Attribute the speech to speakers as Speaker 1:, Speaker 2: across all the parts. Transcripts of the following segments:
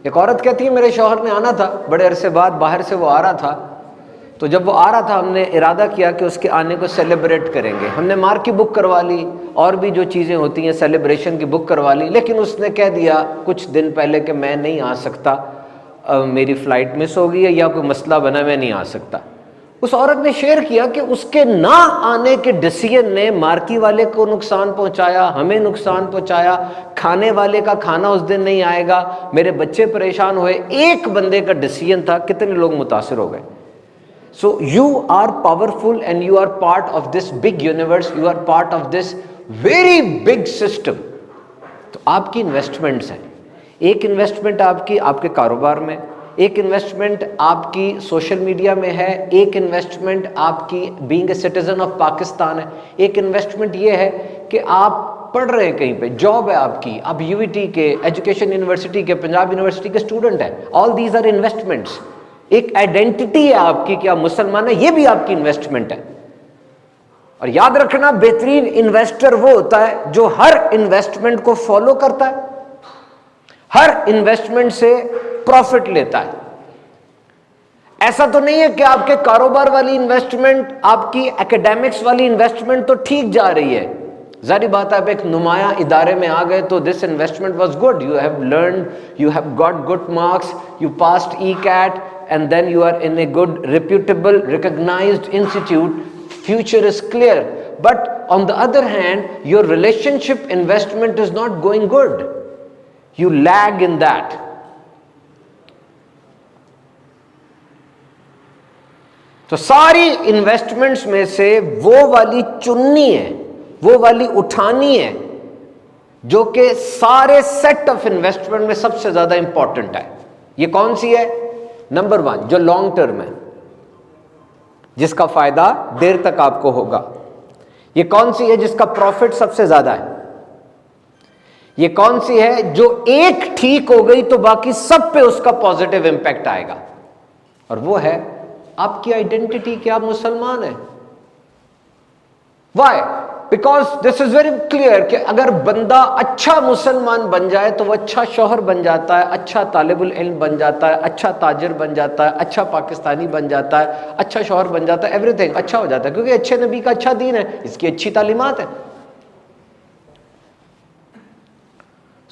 Speaker 1: ایک عورت کہتی ہے میرے شوہر نے آنا تھا بڑے عرصے بعد، باہر سے وہ آ رہا تھا، تو جب وہ آ رہا تھا ہم نے ارادہ کیا کہ اس کے آنے کو سیلیبریٹ کریں گے. ہم نے مار کی بک کروا لی اور بھی جو چیزیں ہوتی ہیں سیلیبریشن کی بک کروا لی، لیکن اس نے کہہ دیا کچھ دن پہلے کہ میں نہیں آ سکتا، میری فلائٹ مس ہو گئی ہے یا کوئی مسئلہ بنا، میں نہیں آ سکتا. اس عورت نے شیئر کیا کہ اس کے نہ آنے کے ڈیسیژن نے مارکی والے کو نقصان پہنچایا، ہمیں نقصان پہنچایا، کھانے والے کا کھانا اس دن نہیں آئے گا، میرے بچے پریشان ہوئے. ایک بندے کا ڈیسیژن تھا، کتنے لوگ متاثر ہو گئے. So you are powerful and you are part of this big universe, you are part of this very big system. تو آپ کی انویسٹمنٹس ہیں. ایک انویسٹمنٹ آپ کے کاروبار میں، ایک انویسٹمنٹ آپ کی سوشل میڈیا میں ہے، ایک انویسٹمنٹ آپ کی being a citizen of Pakistan ہے، ایک انویسٹمنٹ یہ ہے کہ آپ پڑھ رہے ہیں کہیں پہ، جاب ہے آپ کی، آپ یو وی ٹی کے، ایجوکیشن یونیورسٹی کے، پنجاب یونیورسٹی کے اسٹوڈنٹ ہیں. All these are investments. ایک آئیڈینٹی ہے آپ کی کہ آپ مسلمان ہیں، یہ بھی آپ کی انویسٹمنٹ ہے. اور یاد رکھنا بہترین انویسٹر وہ ہوتا ہے جو ہر انویسٹمنٹ کو فالو کرتا ہے، ہر انویسٹمنٹ سے پروفٹ لیتا ہے. ایسا تو نہیں ہے کہ آپ کے کاروبار والی انویسٹمنٹ، آپ کی اکیڈیمکس والی انویسٹمنٹ تو ٹھیک جا رہی ہے، ظاہری بات ہے آپ ایک نمایاں ادارے میں آ گئے تو this investment was good, you have learned, you have got good marks, you passed E CAT and then you are in a good reputable recognized institute, future is clear. But on the other hand your relationship investment is not going good, you lag in that. تو ساری investments میں سے وہ والی چننی ہے، وہ والی اٹھانی ہے جو کہ سارے سیٹ آف انویسٹمنٹ میں سب سے زیادہ امپورٹنٹ ہے. یہ کون سی ہے؟ نمبر 1 جو لانگ ٹرم ہے، جس کا فائدہ دیر تک آپ کو ہوگا. یہ کون سی ہے جس کا پروفٹ سب سے زیادہ ہے؟ یہ کون سی ہے جو ایک ٹھیک ہو گئی تو باقی سب پہ اس کا پازیٹیو امپیکٹ آئے گا؟ اور وہ ہے آپ کی آئیڈینٹی کہ آپ مسلمان ہیں. Why? Because this is very clear کہ اگر بندہ اچھا مسلمان بن جائے تو وہ اچھا شوہر بن جاتا ہے، اچھا طالب العلم بن جاتا ہے، اچھا تاجر بن جاتا ہے، اچھا پاکستانی بن جاتا ہے، اچھا شوہر بن جاتا ہے، ایوری تھنگ اچھا ہو جاتا ہے کیونکہ اچھے نبی کا اچھا دین ہے، اس کی اچھی تعلیمات ہیں.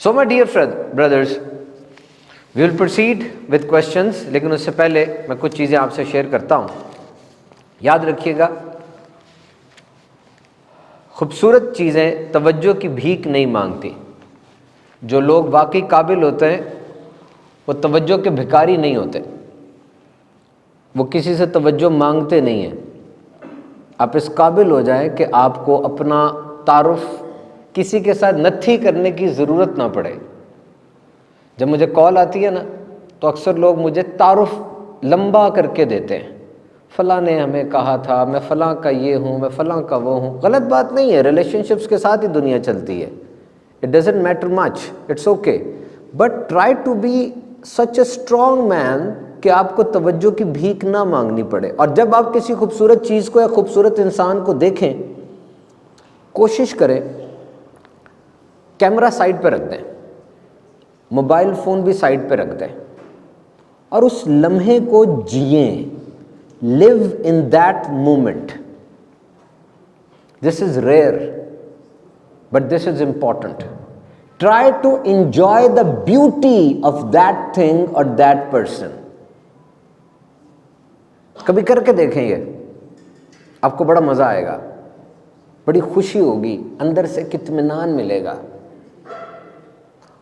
Speaker 1: So my dear brothers, we will proceed with questions, لیکن اس سے پہلے میں کچھ چیزیں آپ سے شیئر کرتا ہوں. یاد رکھیے گا خوبصورت چیزیں توجہ کی بھیک نہیں مانگتی. جو لوگ واقعی قابل ہوتے ہیں وہ توجہ کے بھکاری نہیں ہوتے، وہ کسی سے توجہ مانگتے نہیں ہیں. آپ اس قابل ہو جائیں کہ آپ کو اپنا تعارف کسی کے ساتھ نتھی کرنے کی ضرورت نہ پڑے. جب مجھے کال آتی ہے نا تو اکثر لوگ مجھے تعارف لمبا کر کے دیتے ہیں، فلاں نے ہمیں کہا تھا، میں فلاں کا یہ ہوں، میں فلاں کا وہ ہوں. غلط بات نہیں ہے، ریلیشن شپس کے ساتھ ہی دنیا چلتی ہے. It doesn't matter much, it's okay, but try to be such a strong man کہ آپ کو توجہ کی بھیک نہ مانگنی پڑے. اور جب آپ کسی خوبصورت چیز کو یا خوبصورت انسان کو دیکھیں، کوشش کریں کیمرہ سائڈ پہ رکھ دیں، موبائل فون بھی سائڈ پہ رکھ دیں اور اس لمحے کو جئیں. Live in that moment. This is rare, but this is important. Try to enjoy the beauty of that thing or that person. کبھی کر کے دیکھیں، یہ آپ کو بڑا مزہ آئے گا، بڑی خوشی ہوگی، اندر سے اطمینان ملے گا،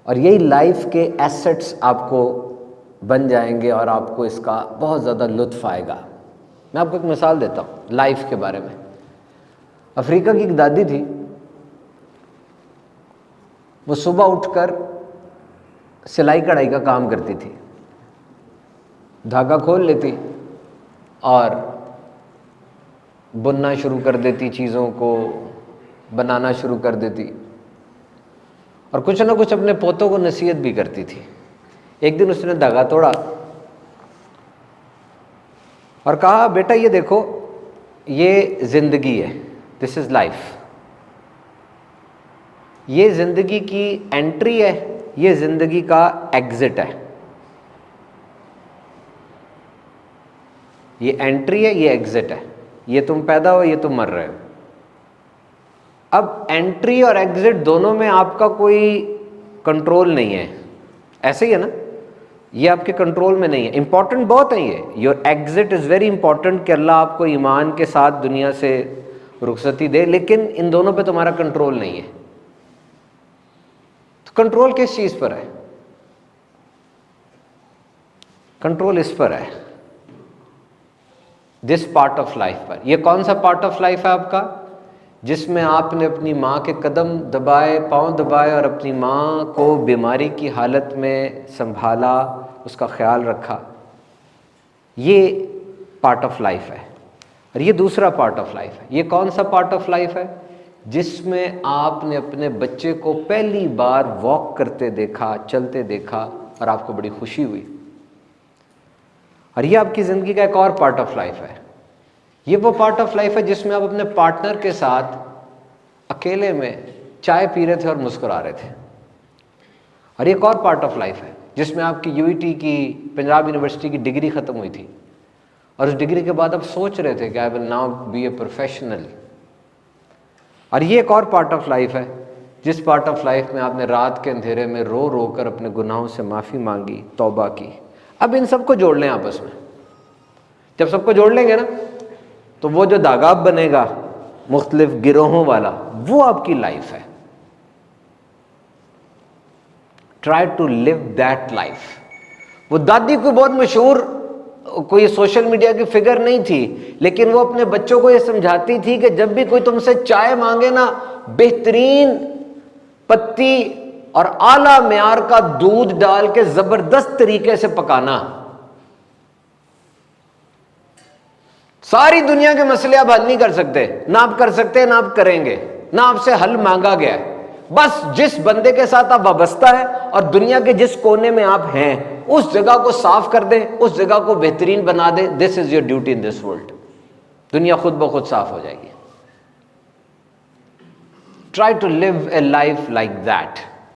Speaker 1: اور یہی لائف کے ایسٹس آپ کو بن جائیں گے اور آپ کو اس کا بہت زیادہ لطف آئے گا. میں آپ کو ایک مثال دیتا ہوں لائف کے بارے میں. افریقہ کی ایک دادی تھی، وہ صبح اٹھ کر سلائی کڑھائی کا کام کرتی تھی. دھاگا کھول لیتی اور بننا شروع کر دیتی، چیزوں کو بنانا شروع کر دیتی، اور کچھ نہ کچھ اپنے پوتوں کو نصیحت بھی کرتی تھی. ایک دن اس نے دھاگا توڑا اور کہا بیٹا یہ دیکھو، یہ زندگی ہے، دس از لائف، یہ زندگی کی انٹری ہے، یہ زندگی کا ایگزٹ ہے. یہ انٹری ہے، یہ ایگزٹ ہے، یہ تم پیدا ہو، یہ تم مر رہے ہو. اب انٹری اور ایگزٹ دونوں میں آپ کا کوئی کنٹرول نہیں ہے، ایسے ہی ہے نا، یہ آپ کے کنٹرول میں نہیں ہے. امپورٹنٹ بہت ہے یہ، your exit is very important کہ اللہ آپ کو ایمان کے ساتھ دنیا سے رخصتی دے، لیکن ان دونوں پہ تمہارا کنٹرول نہیں ہے. تو کنٹرول کس چیز پر ہے؟ کنٹرول اس پر ہے، دس پارٹ آف لائف پر. یہ کون سا پارٹ آف لائف ہے آپ کا؟ جس میں آپ نے اپنی ماں کے قدم دبائے، پاؤں دبائے، اور اپنی ماں کو بیماری کی حالت میں سنبھالا، اس کا خیال رکھا. یہ پارٹ آف لائف ہے. اور یہ دوسرا پارٹ آف لائف ہے. یہ کون سا پارٹ آف لائف ہے؟ جس میں آپ نے اپنے بچے کو پہلی بار واک کرتے دیکھا، چلتے دیکھا، اور آپ کو بڑی خوشی ہوئی. اور یہ آپ کی زندگی کا ایک اور پارٹ آف لائف ہے. یہ وہ پارٹ آف لائف ہے جس میں آپ اپنے پارٹنر کے ساتھ اکیلے میں چائے پی رہے تھے اور مسکرا رہے تھے. اور ایک اور پارٹ آف لائف ہے جس میں آپ کی یو ای ٹی کی، پنجاب یونیورسٹی کی ڈگری ختم ہوئی تھی، اور اس ڈگری کے بعد آپ سوچ رہے تھے کہ I will now be a professional. اور یہ ایک اور پارٹ آف لائف ہے جس پارٹ آف لائف میں آپ نے رات کے اندھیرے میں رو رو کر اپنے گناہوں سے معافی مانگی، توبہ کی. اب ان سب کو جوڑ لیں آپس میں. جب سب کو جوڑ لیں گے نا تو وہ جو داغاب بنے گا مختلف گروہوں والا، وہ آپ کی لائف ہے. Try to live that life. وہ دادی کوئی بہت مشہور کوئی سوشل میڈیا کی فگر نہیں تھی، لیکن وہ اپنے بچوں کو یہ سمجھاتی تھی کہ جب بھی کوئی تم سے چائے مانگے نا، بہترین پتی اور اعلیٰ معیار کا دودھ ڈال کے زبردست طریقے سے پکانا. ساری دنیا کے مسئلے آپ حل نہیں کر سکتے، نہ آپ کر سکتے، نہ آپ کریں گے، نہ آپ سے حل مانگا گیا ہے. بس جس بندے کے ساتھ آپ وابستہ ہیں اور دنیا کے جس کونے میں آپ ہیں، اس جگہ کو صاف کر دیں، اس جگہ کو بہترین بنا دیں. This is your duty in this world. دنیا خود بخود صاف ہو جائے گی. Try to live a life like that.